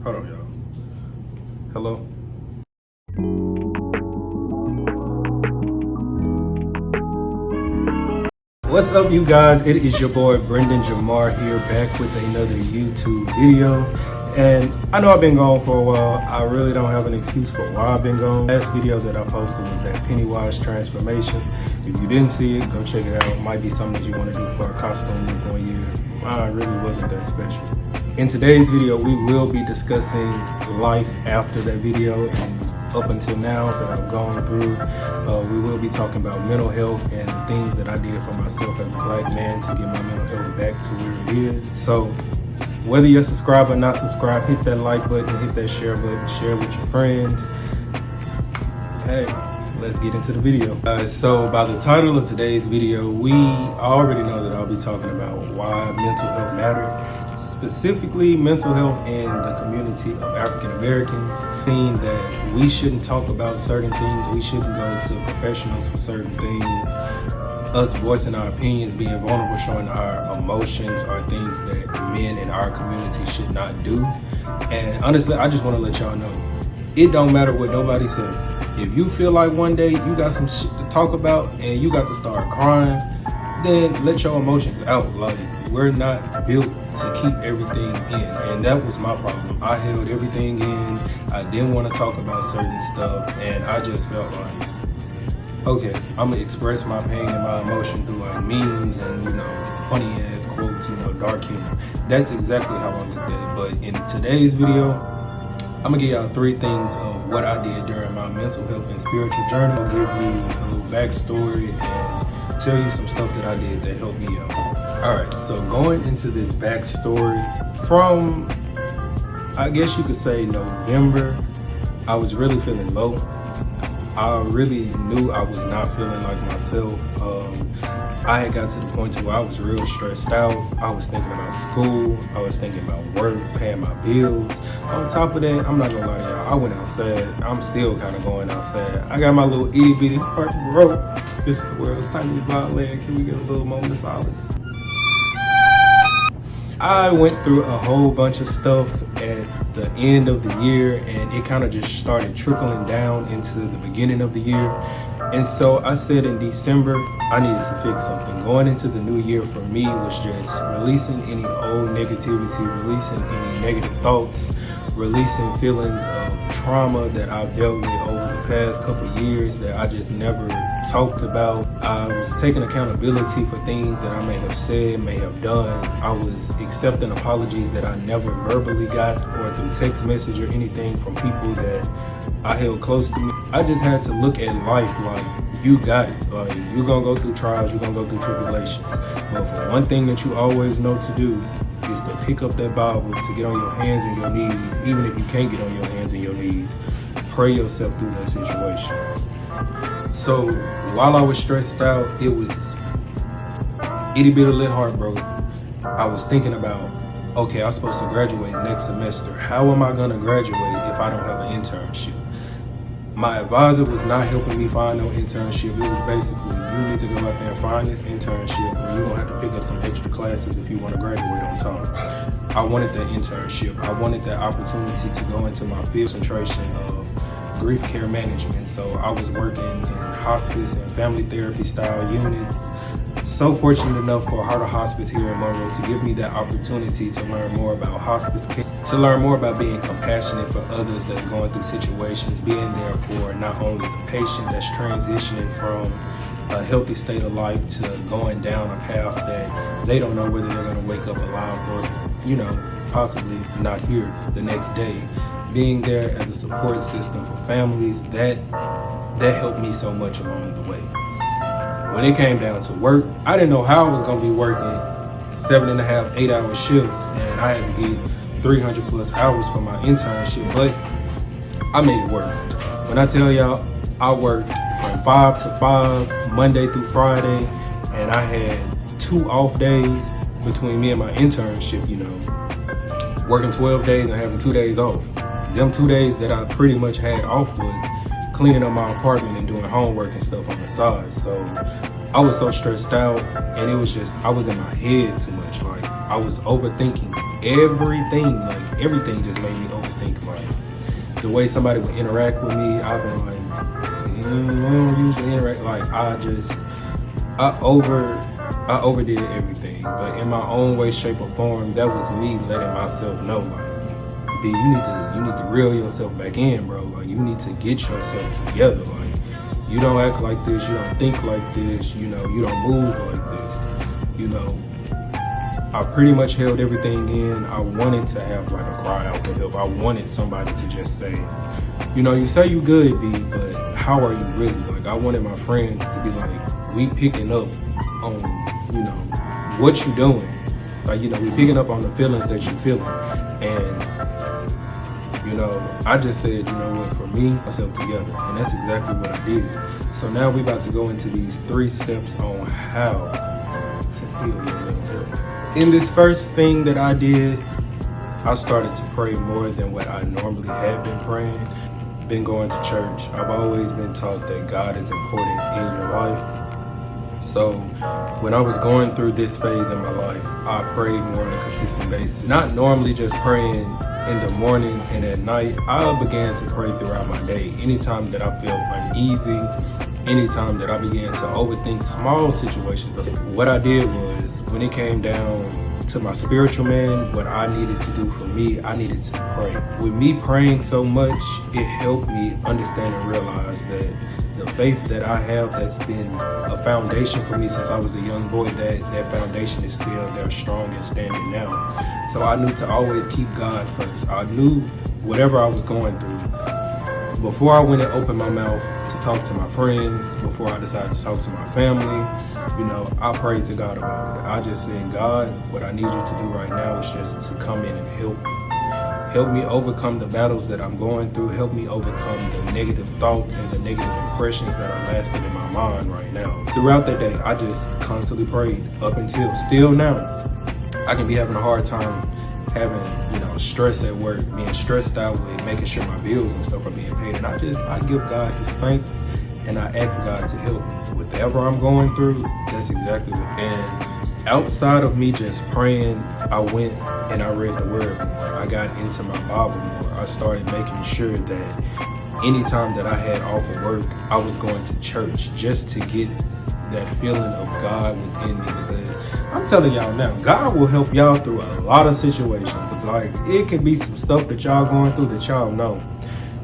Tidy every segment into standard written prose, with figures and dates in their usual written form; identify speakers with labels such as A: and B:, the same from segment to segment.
A: Hold on, y'all. Hello? What's up, you guys? It is your boy Brendan Jamar here, back with another YouTube video. And I know I've been gone for a while. I really don't have an excuse for why I've been gone. Last video that I posted was that Pennywise transformation. If you didn't see it, go check it out. It might be something that you want to do for a costume look one year. Mine really wasn't that special. In today's video, we will be discussing life after that video and up until now that I've gone through. We will be talking about mental health and the things that I did for myself as a black man to get my mental health back to where it is. So whether you're subscribed or not subscribed, hit that like button, hit that share button, share with your friends. Hey, let's get into the video. So by the title of today's video, we already know that I'll be talking about why mental health matters. Specifically mental health in the community of African Americans, mean that we shouldn't talk about certain things, we shouldn't go to professionals for certain things. Us voicing our opinions, being vulnerable, showing our emotions are things that men in our community should not do. And honestly, I just want to let y'all know, it don't matter what nobody said. If you feel like one day you got some shit to talk about and you got to start crying, then let your emotions out. Like, we're not built to keep everything in, and that was my problem. I held everything in. I didn't want to talk about certain stuff, and I just felt like, okay, I'm gonna express my pain and my emotion through like memes and, you know, funny ass quotes, you know, dark humor. That's exactly how I looked at it. But in today's video, I'm gonna give y'all 3 things of what I did during my mental health and spiritual journey. I'll give you a little backstory and tell you some stuff that I did that helped me out. All right, so going into this backstory, from, I guess you could say November, I was really feeling low. I really knew I was not feeling like myself. I had got to the point where I was real stressed out. I was thinking about school. I was thinking about work, paying my bills. On top of that, I'm not gonna lie to y'all, I went outside. I'm still kind of going outside. I got my little itty bitty heart rope. This is the world's tiniest violin. Can we get a little moment of silence? I went through a whole bunch of stuff at the end of the year, and it kind of just started trickling down into the beginning of the year. And so I said in December, I needed to fix something. Going into the new year for me was just releasing any old negativity, releasing any negative thoughts, releasing feelings of trauma that I've dealt with over the past couple of years that I just never talked about. I was taking accountability for things that I may have said, may have done. I was accepting apologies that I never verbally got or through text message or anything from people that I held close to me. I just had to look at life like, you got it. Like, you're gonna go through trials, you're gonna go through tribulations. But for one thing that you always know to do is to pick up that Bible, to get on your hands and your knees. Even if you can't get on your hands and your knees, pray yourself through that situation. So while I was stressed out, it was itty bitty little heartbroken. I was thinking about, okay, I'm supposed to graduate next semester. How am I gonna graduate if I don't have an internship? My advisor was not helping me find no internship. It was basically, you need to go out there and find this internship, or you're gonna have to pick up some extra classes if you wanna graduate on time. I wanted that internship. I wanted that opportunity to go into my field concentration of grief care management. So I was working in hospice and family therapy style units. So fortunate enough for Heart of Hospice here in Monroe to give me that opportunity to learn more about hospice care, to learn more about being compassionate for others that's going through situations, being there for not only the patient that's transitioning from a healthy state of life to going down a path that they don't know whether they're going to wake up alive or, you know, possibly not here the next day. Being there as a support system for families, that helped me so much along the way. When it came down to work, I didn't know how I was going to be working 7.5, 8-hour shifts, and I had to get 300 plus hours for my internship, but I made it work. When I tell y'all, I worked from 5 to 5, Monday through Friday, and I had 2 off days between me and my internship, you know, working 12 days and having 2 days off. Them 2 days that I pretty much had off was cleaning up my apartment and doing homework and stuff on the side. So I was so stressed out, and it was just, I was in my head too much. Like, I was overthinking everything just made me overthink. Like the way somebody would interact with me, I've been like, I don't usually interact. Like I overdid everything, but in my own way, shape, or form, that was me letting myself know, like, B, you need to reel yourself back in, bro. Like, you need to get yourself together. Like, you don't act like this, you don't think like this, you know, you don't move like this, you know. I pretty much held everything in. I wanted to have like a cry out for help. I wanted somebody to just say, you know, you say you good, B, but how are you really? Like, I wanted my friends to be like, we picking up on, you know, what you doing. Like, you know, we picking up on the feelings that you feeling. And, you know, I just said, you know what, for me, myself together. And that's exactly what I did. So now we about to go into these 3 steps on how to heal your mental health. In this first thing that I did, I started to pray more than what I normally had been praying. Been going to church. I've always been taught that God is important in your life. So when I was going through this phase in my life, I prayed more on a consistent basis. Not normally just praying in the morning and at night. I began to pray throughout my day. Anytime that I felt uneasy, anytime that I began to overthink small situations. What I did was, when it came down to my spiritual man, what I needed to do for me, I needed to pray. With me praying so much, it helped me understand and realize that the faith that I have, that's been a foundation for me since I was a young boy, that foundation is still there, strong and standing now. So I knew to always keep God first. I knew whatever I was going through, before I went and opened my mouth to talk to my friends, before I decided to talk to my family, you know, I prayed to God about it. I just said, God, what I need you to do right now is just to come in and help me. Help me overcome the battles that I'm going through. Help me overcome the negative thoughts and the negative impressions that are lasting in my mind right now. Throughout the day, I just constantly prayed up until still now. I can be having a hard time having, you know, stress at work, being stressed out with making sure my bills and stuff are being paid. And I give God his thanks, and I ask God to help me. Whatever I'm going through, that's exactly what. And outside of me just praying, I went and I read the word more. I got into my Bible more. I started making sure that anytime that I had off of work, I was going to church just to get that feeling of God within me, because I'm telling y'all now, God will help y'all through a lot of situations. It's like, it could be some stuff that y'all going through that y'all know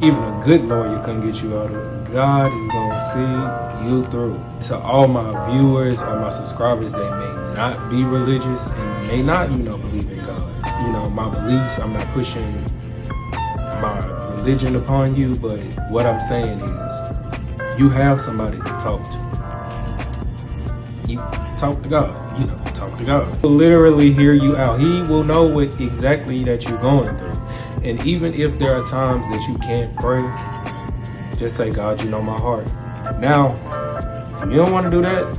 A: even a good lawyer couldn't get you out of it. God is gonna see you through. To all my viewers or my subscribers that may not be religious and may not, you know, believe in God, you know, my beliefs, I'm not pushing my religion upon you, but what I'm saying is, you have somebody to talk to. You talk to God, you know, talk to God. He'll literally hear you out. He will know what exactly that you're going through. And even if there are times that you can't pray, just say, God, you know my heart. Now, if you don't want to do that,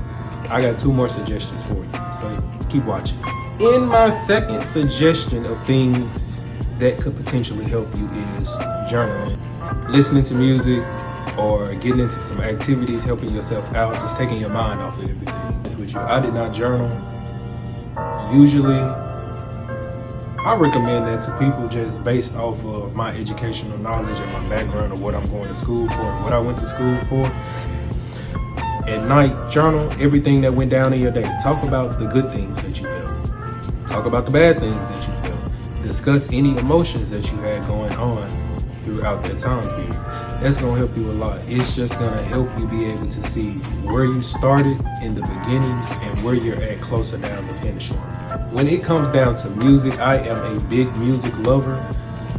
A: I got 2 more suggestions for you. So keep watching. In my second suggestion of things that could potentially help you is journaling. Listening to music or getting into some activities, helping yourself out, just taking your mind off of everything. With you, I did not journal. Usually, I recommend that to people just based off of my educational knowledge and my background of what I'm going to school for and what I went to school for. At night, journal everything that went down in your day. Talk about the good things that you felt. Talk about the bad things that you felt. Discuss any emotions that you had going on throughout that time period. That's gonna help you a lot. It's just gonna help you be able to see where you started in the beginning and where you're at closer down the finish line. When it comes down to music, I am a big music lover.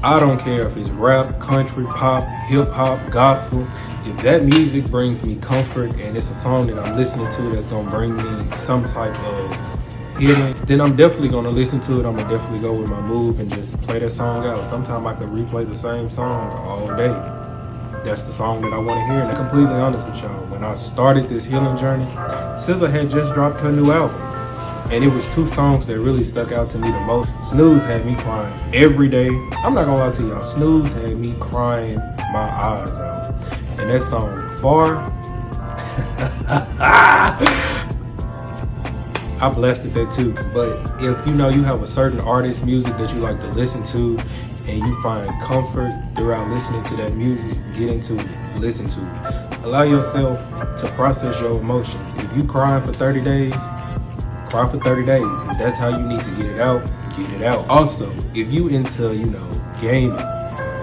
A: I don't care if it's rap, country, pop, hip hop, gospel. If that music brings me comfort and it's a song that I'm listening to that's gonna bring me some type of healing, then I'm definitely gonna listen to it. I'm gonna definitely go with my move and just play that song out. Sometimes I could replay the same song all day. That's the song that I want to hear. And I'm completely honest with y'all, when I started this healing journey, SZA had just dropped her new album. And it was 2 songs that really stuck out to me the most. Snooze had me crying every day. I'm not gonna lie to y'all, Snooze had me crying my eyes out. And that song, Far, I blasted that too. But if you know you have a certain artist music that you like to listen to and you find comfort throughout listening to that music, get into it, listen to it. Allow yourself to process your emotions. If you crying for 30 days, cry for 30 days. If that's how you need to get it out, get it out. Also, if you into, gaming,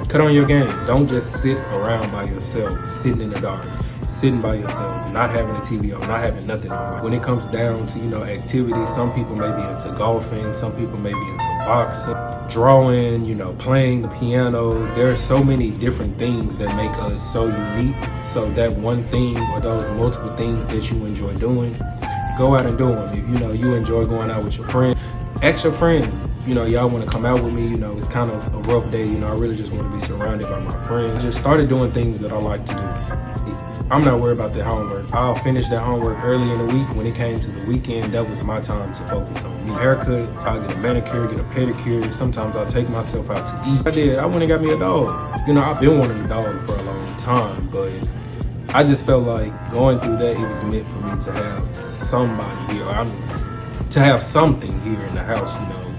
A: cut on your game. Don't just sit around by yourself, sitting in the dark, sitting by yourself, not having a TV on, not having nothing on. When it comes down to, activities, some people may be into golfing, some people may be into boxing, drawing, playing the piano. There are so many different things that make us so unique. So that one thing or those multiple things that you enjoy doing, go out and do them. If you enjoy going out with your friends, ask your friends, y'all want to come out with me, it's kind of a rough day, I really just want to be surrounded by my friends. I just started doing things that I like to do. I'm not worried about the homework. I'll finish that homework early in the week. When it came to the weekend, that was my time to focus on me. Haircut, I'll get a manicure, get a pedicure. Sometimes I'll take myself out to eat. I went and got me a dog. I've been wanting a dog for a long time, but I just felt like going through that, it was meant for me to have somebody here. To have something here in the house,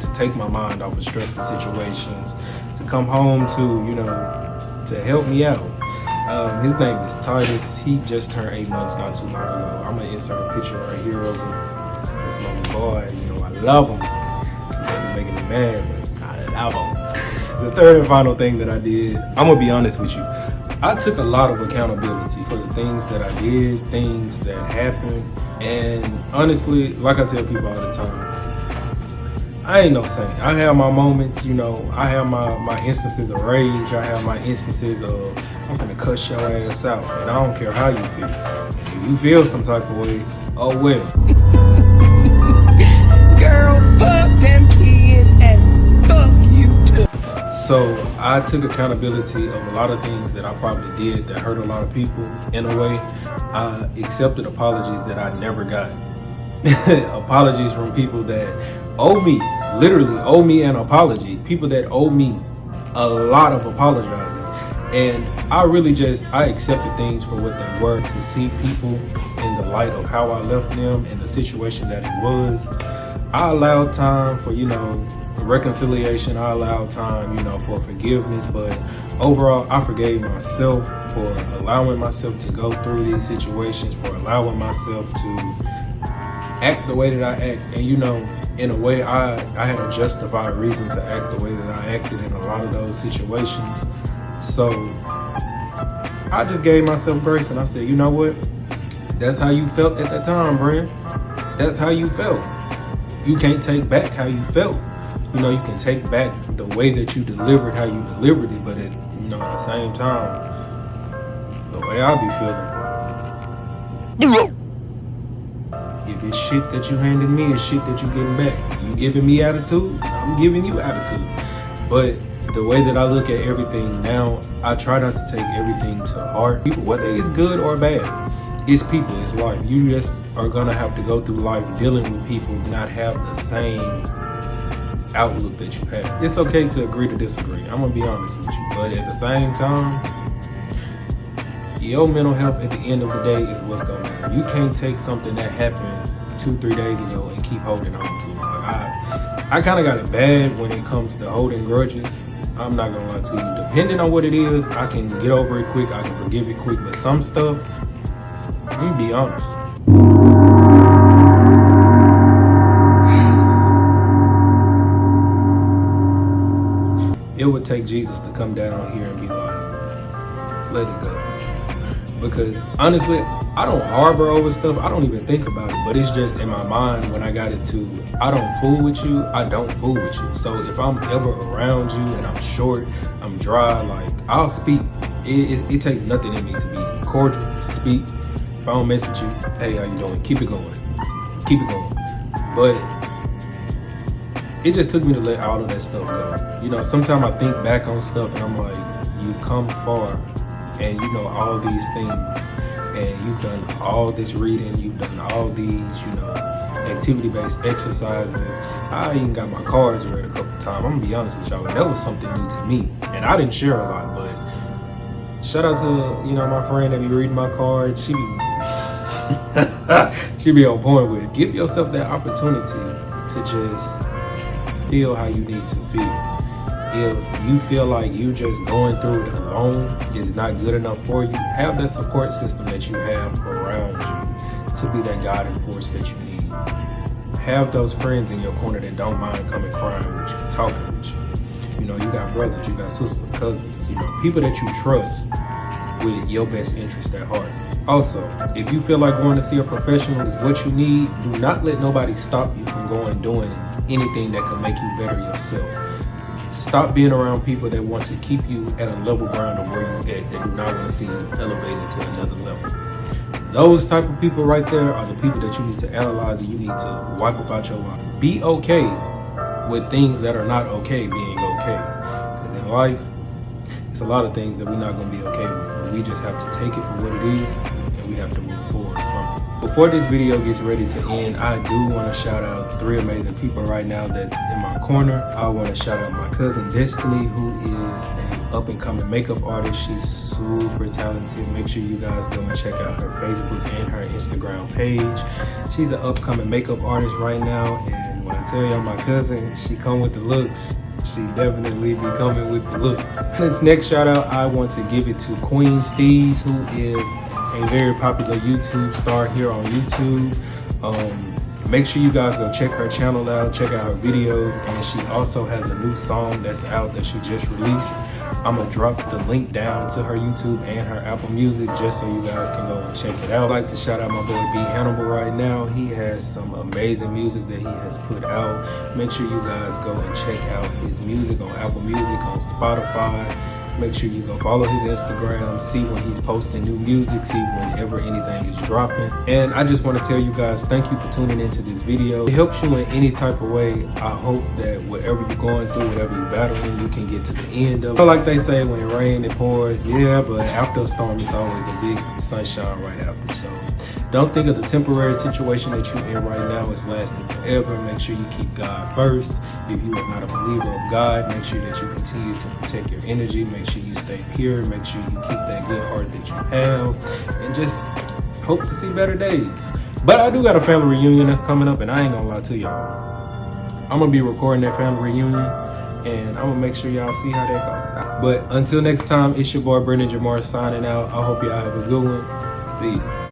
A: to take my mind off of stressful situations, to come home to help me out. His name is Titus. He just turned 8 months not too long ago. I'm gonna insert a picture right here of him. This little boy, I love him. He's making me mad, but I love him. The third and final thing that I did, I'm gonna be honest with you. I took a lot of accountability for the things that I did, things that happened, and honestly, like I tell people all the time, I ain't no saint. I have my moments, I have my instances of rage, I have my instances of I'm gonna cuss your ass out, and I don't care how you feel. If you feel some type of way, oh well.
B: Girl, fuck them kids and fuck you too.
A: So I took accountability of a lot of things that I probably did that hurt a lot of people. In a way, I accepted apologies that I never got. Apologies from people that owe me, literally owe me an apology. People that owe me a lot of apologizing. And I accepted things for what they were, to see people in the light of how I left them and the situation that it was. I allowed time for, reconciliation. I allowed time, for forgiveness. But overall, I forgave myself for allowing myself to go through these situations, for allowing myself to act the way that I act. And, in a way, I had a justified reason to act the way that I acted in a lot of those situations. So I just gave myself grace and I said, you know what? That's how you felt at that time, Brand. That's how you felt. You can't take back how you felt. You can take back the way that you delivered how you delivered it, but at the same time, the way I be feeling. If it's shit that you handed me, it's shit that you getting back. You giving me attitude, I'm giving you attitude. But the way that I look at everything now, I try not to take everything to heart. People, whether it's good or bad, it's people, it's life. You just are gonna have to go through life dealing with people, not have the same outlook that you have. It's okay to agree to disagree. I'm gonna be honest with you, but at the same time, your mental health at the end of the day is what's gonna matter. You can't take something that happened 2-3 days ago and keep holding on to it. I kind of got it bad when it comes to holding grudges. I'm not gonna lie to you. Depending on what it is, I can get over it quick, I can forgive it quick, but some stuff, I'm gonna be honest. It would take Jesus to come down here and be like, let it go. Because honestly, I don't harbor over stuff. I don't even think about it, but it's just in my mind when I got it to, I don't fool with you, I don't fool with you. So if I'm ever around you and I'm short, I'm dry, like I'll speak. It takes nothing in me to be cordial, to speak. If I don't mess with you, hey, how you doing? Keep it going. Keep it going. But it just took me to let all of that stuff go. Sometimes I think back on stuff and I'm like, you come far and all these things, and you've done all this reading, you've done all these, activity-based exercises. I even got my cards read a couple times. I'm gonna be honest with y'all, that was something new to me, and I didn't share a lot. But shout out to my friend that be reading my cards. She be She be on point with it. Give yourself that opportunity to just feel how you need to feel. If you feel like you just going through it alone is not good enough for you, have that support system that you have around you to be that guiding force that you need. Have those friends in your corner that don't mind coming crying with you, talking with you. You know, you got brothers, you got sisters, cousins, you know, people that you trust with your best interest at heart. Also, if you feel like going to see a professional is what you need, do not let nobody stop you from doing anything that could make you better yourself. Stop being around people that want to keep you at a level ground of where you at, that do not want to see you elevated to another level. Those type of people right there are the people that you need to analyze and you need to wipe about your life. Be okay with things that are not okay being okay. Because in life, it's a lot of things that we're not going to be okay with. But we just have to take it for what it is and we have to move forward from it. Before this video gets ready to end, I do want to shout out 3 amazing people right now that's in my corner. I want to shout out my cousin Destiny, who is an up-and-coming makeup artist. She's super talented. Make sure you guys go and check out her Facebook and her Instagram page. She's an upcoming makeup artist right now, and when I tell y'all my cousin, she come with the looks. She definitely be coming with the looks. This next shout out, I want to give it to Queen Steez, who is a very popular YouTube star here on YouTube. Make sure you guys go check her channel out, check out her videos, and she also has a new song that's out that she just released. I'm gonna drop the link down to her YouTube and her Apple Music just so you guys can go and check it out. I'd like to shout out my boy B Hannibal right now. He has some amazing music that he has put out. Make sure you guys go and check out his music on Apple Music, on Spotify. Make sure you go follow his Instagram, see when he's posting new music, see whenever anything is dropping. And I just want to tell you guys, thank you for tuning into this video. If it helps you in any type of way, I hope that whatever you're going through, whatever you're battling, you can get to the end of it. Like they say, when it rains, it pours. Yeah, but after a storm, it's always a big sunshine right after. So don't think of the temporary situation that you're in right now as lasting forever. Make sure you keep God first. If you are not a believer of God, make sure that you continue to protect your energy. Make sure you stay pure. Make sure you keep that good heart that you have. And just hope to see better days. But I do got a family reunion that's coming up, and I ain't gonna lie to y'all. I'm gonna be recording that family reunion, and I'm gonna make sure y'all see how that goes. But until next time, it's your boy Brendan Jamar signing out. I hope y'all have a good one. See you.